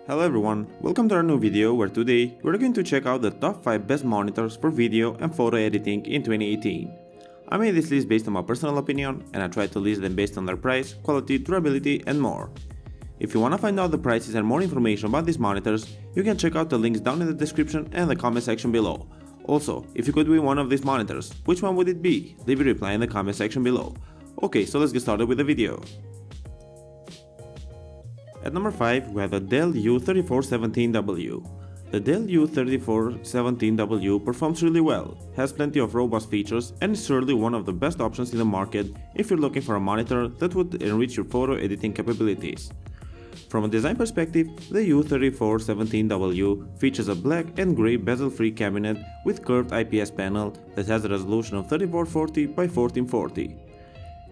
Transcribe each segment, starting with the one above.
Hello everyone, welcome to our new video where today we're going to check out the top 5 best monitors for video and photo editing in 2018. I made this list based on my personal opinion and I tried to list them based on their price, quality, durability and more. If you want to find out the prices and more information about these monitors, you can check out the links down in the description and the comment section below. Also, if you could win one of these monitors, which one would it be? Leave a reply in the comment section below. Okay, so let's get started with the video. At number 5, we have the Dell U3417W. The Dell U3417W performs really well, has plenty of robust features, and is surely one of the best options in the market if you're looking for a monitor that would enrich your photo editing capabilities. From a design perspective, the U3417W features a black and grey bezel-free cabinet with curved IPS panel that has a resolution of 3440 by 1440.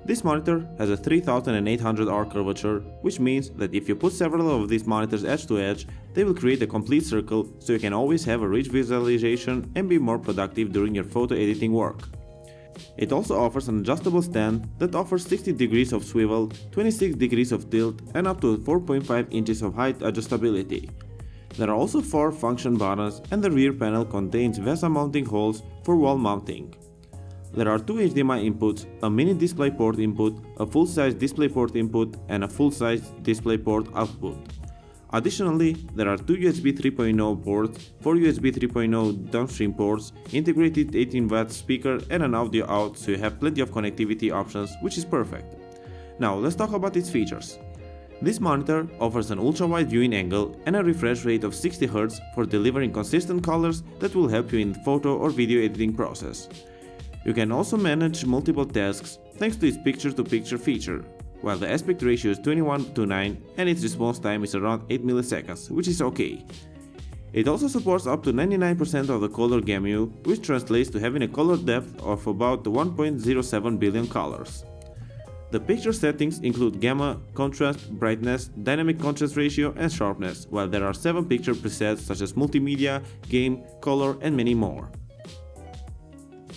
This monitor has a 3800R curvature, which means that if you put several of these monitors edge to edge, they will create a complete circle so you can always have a rich visualization and be more productive during your photo editing work. It also offers an adjustable stand that offers 60 degrees of swivel, 26 degrees of tilt and up to 4.5 inches of height adjustability. There are also 4 function buttons and the rear panel contains VESA mounting holes for wall mounting. There are 2 HDMI inputs, a mini DisplayPort input, a full-size DisplayPort input, and a full-size DisplayPort output. Additionally, there are 2 USB 3.0 ports, 4 USB 3.0 downstream ports, integrated 18W speaker, and an audio out, so you have plenty of connectivity options, which is perfect. Now let's talk about its features. This monitor offers an ultra-wide viewing angle and a refresh rate of 60 Hz for delivering consistent colors that will help you in the photo or video editing process. You can also manage multiple tasks thanks to its picture-to-picture feature, while the aspect ratio is 21:9 and its response time is around 8 milliseconds, which is okay. It also supports up to 99% of the color gamut, which translates to having a color depth of about 1.07 billion colors. The picture settings include gamma, contrast, brightness, dynamic contrast ratio and sharpness, while there are 7 picture presets such as multimedia, game, color and many more.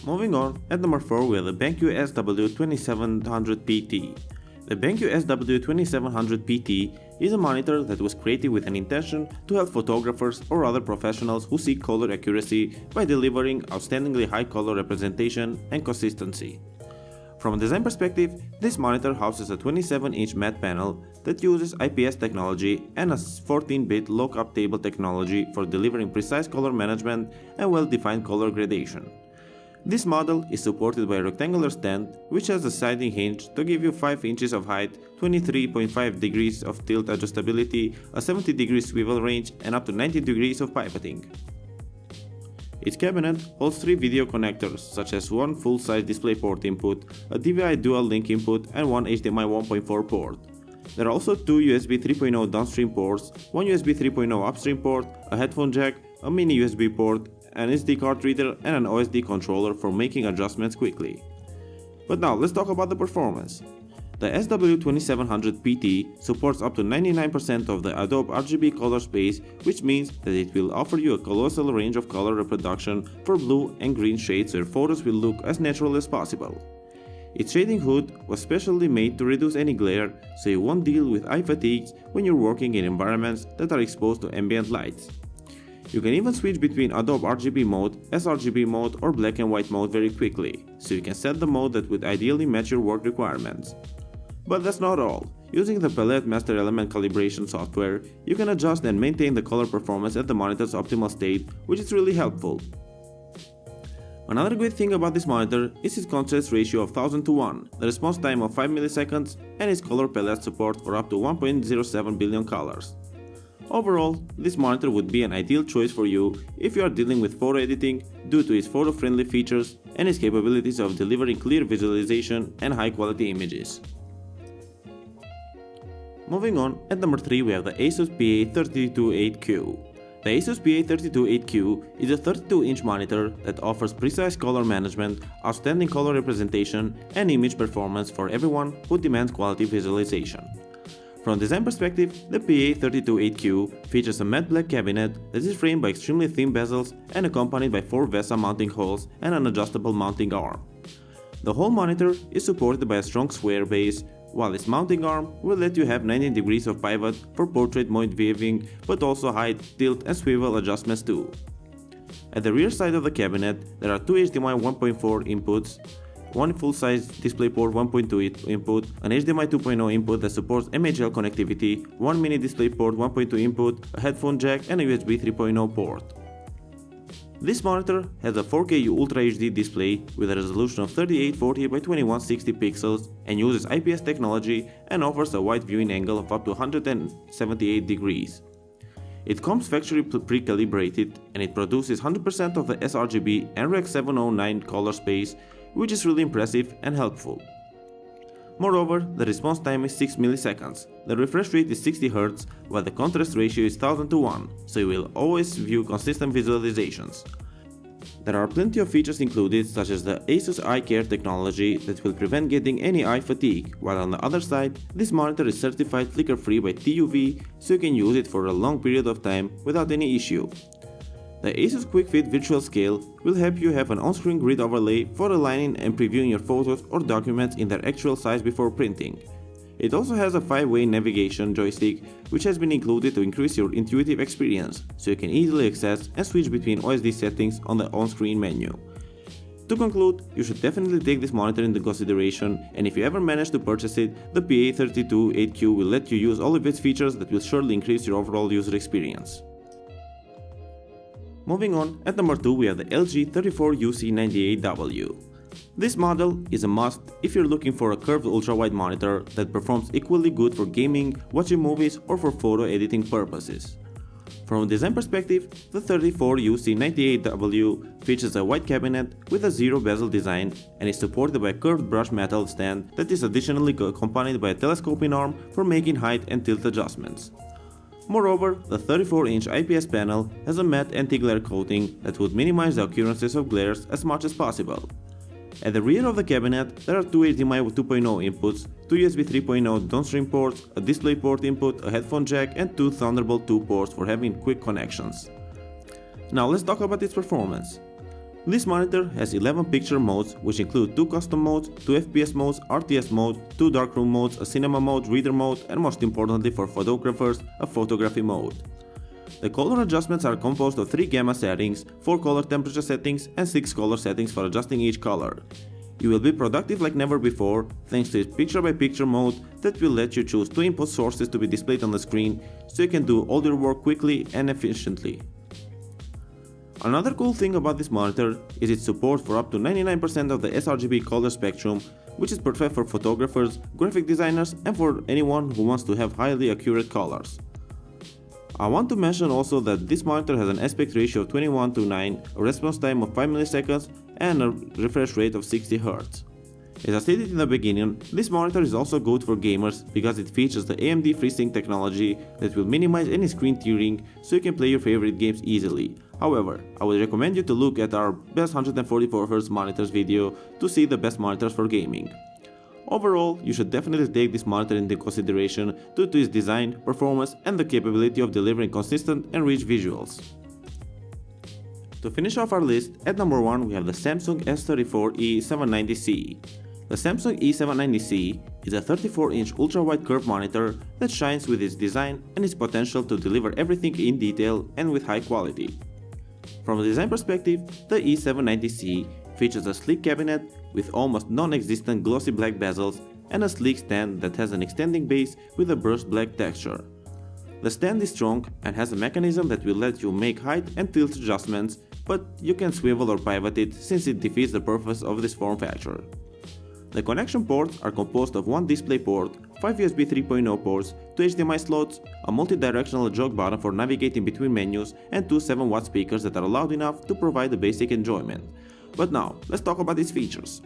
Moving on, at number 4 we have the BenQ SW2700PT. The BenQ SW2700PT is a monitor that was created with an intention to help photographers or other professionals who seek color accuracy by delivering outstandingly high color representation and consistency. From a design perspective, this monitor houses a 27-inch matte panel that uses IPS technology and a 14-bit lock-up table technology for delivering precise color management and well-defined color gradation. This model is supported by a rectangular stand which has a sliding hinge to give you 5 inches of height, 23.5 degrees of tilt adjustability, a 70 degree swivel range and up to 90 degrees of pipetting. Its cabinet holds 3 video connectors such as one full-size DisplayPort input, a DVI dual link input and one HDMI 1.4 port. There are also 2 USB 3.0 downstream ports, one USB 3.0 upstream port, a headphone jack, a mini USB port, an SD card reader and an OSD controller for making adjustments quickly. But now let's talk about the performance. The SW2700PT supports up to 99% of the Adobe RGB color space, which means that it will offer you a colossal range of color reproduction for blue and green shades so your photos will look as natural as possible. Its shading hood was specially made to reduce any glare so you won't deal with eye fatigue when you're working in environments that are exposed to ambient lights. You can even switch between Adobe RGB mode, sRGB mode or black and white mode very quickly, so you can set the mode that would ideally match your work requirements. But that's not all. Using the Palette Master Element calibration software, you can adjust and maintain the color performance at the monitor's optimal state, which is really helpful. Another great thing about this monitor is its contrast ratio of 1000:1, the response time of 5 milliseconds and its color palette support for up to 1.07 billion colors. Overall, this monitor would be an ideal choice for you if you are dealing with photo editing due to its photo-friendly features and its capabilities of delivering clear visualization and high-quality images. Moving on, at number 3 we have the ASUS PA328Q. The ASUS PA328Q is a 32-inch monitor that offers precise color management, outstanding color representation, and image performance for everyone who demands quality visualization. From a design perspective, the PA328Q features a matte black cabinet that is framed by extremely thin bezels and accompanied by 4 VESA mounting holes and an adjustable mounting arm. The whole monitor is supported by a strong square base while its mounting arm will let you have 19 degrees of pivot for portrait mode viewing, but also height, tilt and swivel adjustments too. At the rear side of the cabinet, there are two HDMI 1.4 inputs, one full-size DisplayPort 1.2 input, an HDMI 2.0 input that supports MHL connectivity, one mini DisplayPort 1.2 input, a headphone jack and a USB 3.0 port. This monitor has a 4K Ultra HD display with a resolution of 3840 by 2160 pixels and uses IPS technology and offers a wide viewing angle of up to 178 degrees. It comes factory pre-calibrated and it produces 100% of the sRGB and Rec 709 color space, which is really impressive and helpful. Moreover, the response time is 6 milliseconds, the refresh rate is 60 Hz, while the contrast ratio is 1000 to 1, so you will always view consistent visualizations. There are plenty of features included, such as the ASUS Eye Care technology that will prevent getting any eye fatigue, while on the other side, this monitor is certified flicker-free by TUV, so you can use it for a long period of time without any issue. The ASUS Quick Fit Virtual Scale will help you have an on-screen grid overlay for aligning and previewing your photos or documents in their actual size before printing. It also has a 5-way navigation joystick, which has been included to increase your intuitive experience, so you can easily access and switch between OSD settings on the on-screen menu. To conclude, you should definitely take this monitor into consideration, and if you ever manage to purchase it, the PA328Q will let you use all of its features that will surely increase your overall user experience. Moving on, at number 2 we have the LG U3417W. This model is a must if you're looking for a curved ultra-wide monitor that performs equally good for gaming, watching movies or for photo editing purposes. From a design perspective, the U3417W features a wide cabinet with a zero bezel design and is supported by a curved brushed metal stand that is additionally accompanied by a telescoping arm for making height and tilt adjustments. Moreover, the 34-inch IPS panel has a matte anti-glare coating that would minimize the occurrences of glares as much as possible. At the rear of the cabinet, there are two HDMI 2.0 inputs, two USB 3.0 downstream ports, a DisplayPort input, a headphone jack and two Thunderbolt 2 ports for having quick connections. Now let's talk about its performance. This monitor has 11 picture modes, which include 2 custom modes, 2 FPS modes, RTS mode, 2 darkroom modes, a cinema mode, reader mode, and most importantly for photographers, a photography mode. The color adjustments are composed of 3 gamma settings, 4 color temperature settings, and 6 color settings for adjusting each color. You will be productive like never before thanks to its picture-by-picture mode that will let you choose 2 input sources to be displayed on the screen, so you can do all your work quickly and efficiently. Another cool thing about this monitor is its support for up to 99% of the sRGB color spectrum, which is perfect for photographers, graphic designers, and for anyone who wants to have highly accurate colors. I want to mention also that this monitor has an aspect ratio of 21:9, a response time of 5 milliseconds, and a refresh rate of 60 Hz. As I stated in the beginning, this monitor is also good for gamers because it features the AMD FreeSync technology that will minimize any screen tearing so you can play your favorite games easily. However, I would recommend you to look at our best 144Hz monitors video to see the best monitors for gaming. Overall, you should definitely take this monitor into consideration due to its design, performance, and the capability of delivering consistent and rich visuals. To finish off our list, at number 1 we have the Samsung S34E790C. The Samsung E790C is a 34-inch ultra-wide curved monitor that shines with its design and its potential to deliver everything in detail and with high quality. From a design perspective, the E790C features a sleek cabinet with almost non-existent glossy black bezels and a sleek stand that has an extending base with a brushed black texture. The stand is strong and has a mechanism that will let you make height and tilt adjustments, but you can swivel or pivot it since it defeats the purpose of this form factor. The connection ports are composed of one DisplayPort, 5 USB 3.0 ports, 2 HDMI slots, a multi-directional jog button for navigating between menus, and 2 7-watt speakers that are loud enough to provide the basic enjoyment. But now, let's talk about its features.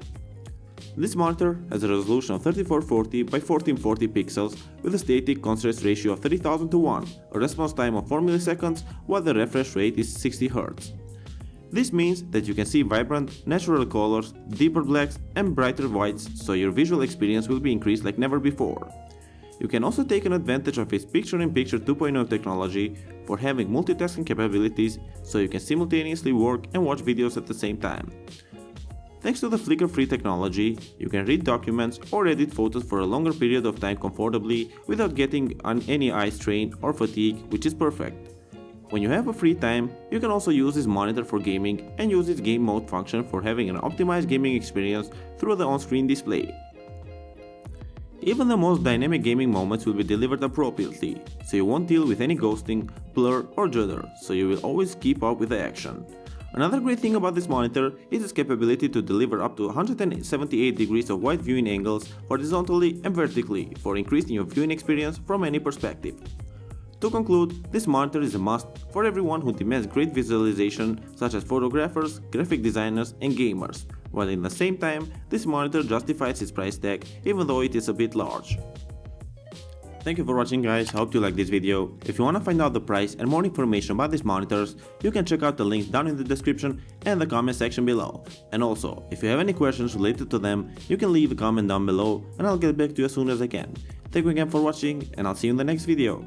This monitor has a resolution of 3440 by 1440 pixels with a static contrast ratio of 3000 to 1, a response time of 4 milliseconds, while the refresh rate is 60 Hz. This means that you can see vibrant, natural colors, deeper blacks, and brighter whites, so your visual experience will be increased like never before. You can also take an advantage of its picture-in-picture 2.0 technology for having multitasking capabilities, so you can simultaneously work and watch videos at the same time. Thanks to the flicker-free technology, you can read documents or edit photos for a longer period of time comfortably without getting any eye strain or fatigue, which is perfect. When you have a free time, you can also use this monitor for gaming and use its game mode function for having an optimized gaming experience through the on-screen display. Even the most dynamic gaming moments will be delivered appropriately, so you won't deal with any ghosting, blur or judder, so you will always keep up with the action. Another great thing about this monitor is its capability to deliver up to 178 degrees of wide viewing angles horizontally and vertically for increasing your viewing experience from any perspective. To conclude, this monitor is a must for everyone who demands great visualization, such as photographers, graphic designers and gamers, while in the same time, this monitor justifies its price tag even though it is a bit large. Thank you for watching guys, hope you liked this video. If you wanna find out the price and more information about these monitors, you can check out the links down in the description and the comment section below. And also, if you have any questions related to them, you can leave a comment down below and I'll get back to you as soon as I can. Thank you again for watching and I'll see you in the next video.